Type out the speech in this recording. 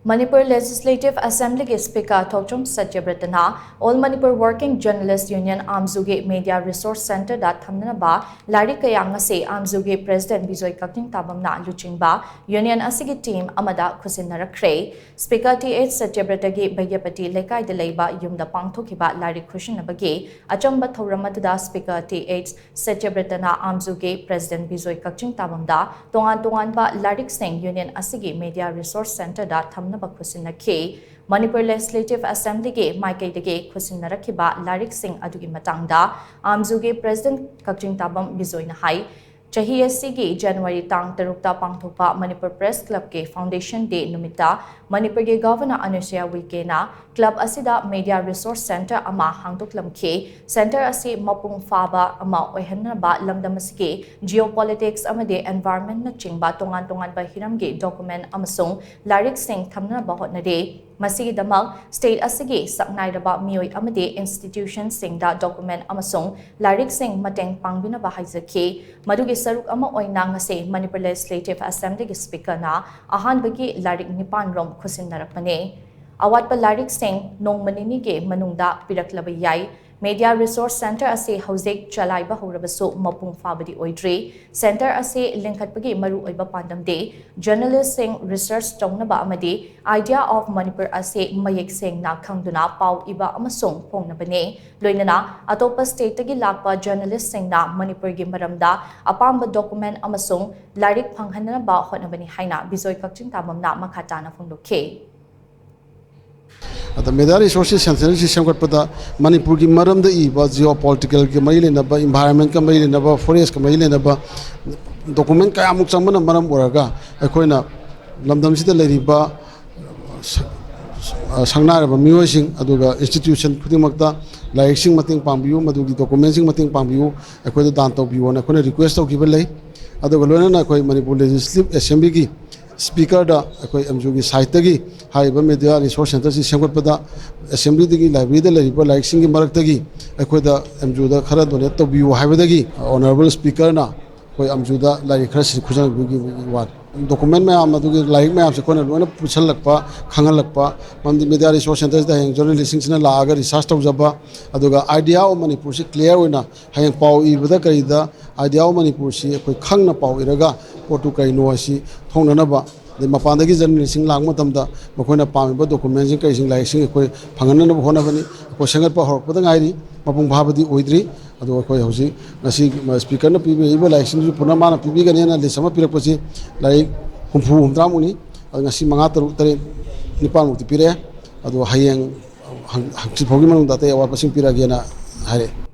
Manipur Legislative Assembly ke Speaker Thokchom Satyabrata na All Manipur Working Journalist Union Amwju ke Media Resource Center da Thamnaba Lairik kaya ngasi Amwju ke President Bijoy Kakchingtabam na luchingba Union asigi team amada khutshinnarakkhre Speaker TH Satyabrata ke Bayyapati lekai de leiba yumda pangthokiba Lairik khutshinnabage achamba thoramatuda Speaker TH Satyabrata na Amwju ke President Bijoy Kakchingtabam da tongan ba Lairik sing Union asigi Media Resource Center da Khutsinnarakhre Manipur Legislative Assembly ke Maikai dege Khutsinnarakhre Lairik sing adugi matangda Amwju ke President Kakchingtabam Bijoy na hai Chahi asigi January tang tarukta pangthokpa Manipur Press Club ke Foundation Day numita Manipur ke Governor Anushya Uike na Club asida Media Resource Center ama hangtuklamkhe Center asi mapung faba ama oihanaba lamdam asige geopolitics amade environment na chingba tongan ba hiramge document amasung Lairik sing thamnaba hotnade masigi damal state asigi saknairaba mioi amade institution singda document amasung Lairik sing mateng pangbinaba haizakhe madugi saruk ama oina ngase Manipur Legislative Assembly ke Speaker na ahanbagi Lairik nipan rom khutshinnarakkhre Awat pa Lairik sing nong manini ke manungda piraklaba yai Media Resource Center ase haujek chalaiba horabasu mapung fabadi oidre Center ase linkhatpagi maru oiba pandamde journalist sing research tongnaba amade idea of Manipur ase mayek sing na khangduna pau iba amasung pongnabane loinana atopa state tagi lakpa journalist sing na Manipur gi maramda apamba document amasung Lairik phanghanna ba hotnabani haina Bijoy Kakchingtabam na makhatana phongdokhe The Media Resources Center is Shamkatpada, Manipur ki maram the eba, geopolitical Kamail naba, environment Kamail naba, forest Kamail naba, document Kayamuk Samana Maram Oraga, Aquina, Lamdam Sita Leriba, Sangnaraba, Muising, Aduga, Institution, Putimata, like Sing Mating Pambu, Madugi, documenting Mating Pambu, Aquila Danto Bu, and Aquina request of Givelay, Adugalona, Aquai Manipur Legislative Assembly. Speaker da akoi Amwju gi site gi haiba Media Resource Center si sengkotpada assembly digi library da lariba like sing gi marak dagi akoi da Amwju da khara donate to biu haiba dagi honorable speaker na koi Amwju da Lairik khara si khujang gi wat document ma am adu gi Lairik ma am se kona lona puchal lakpa khangal lakpa mandi Media Resource Center da heng journalism sina la aga research taw jaba aduga idea o Manipur si clear oina heng pau ibada kaida idea o Manipur si akoi khangna pau iraga potu kai no asi thongnanaba de mapandagi journalism langma tamda makoina pamiba documents kai sing like sing koi phanganna honabani ko sangat pa horpada ngairi mapung bhabadi oidri adu koi hosi ngasi speaker na pibe iba like sing puna mana pibi gani na le sama pirakpasi like humfu humtramuni ngasi manga taruk tare nipan mukti pire adu hayeng hangchi phogi manung date awar pasing piragena hare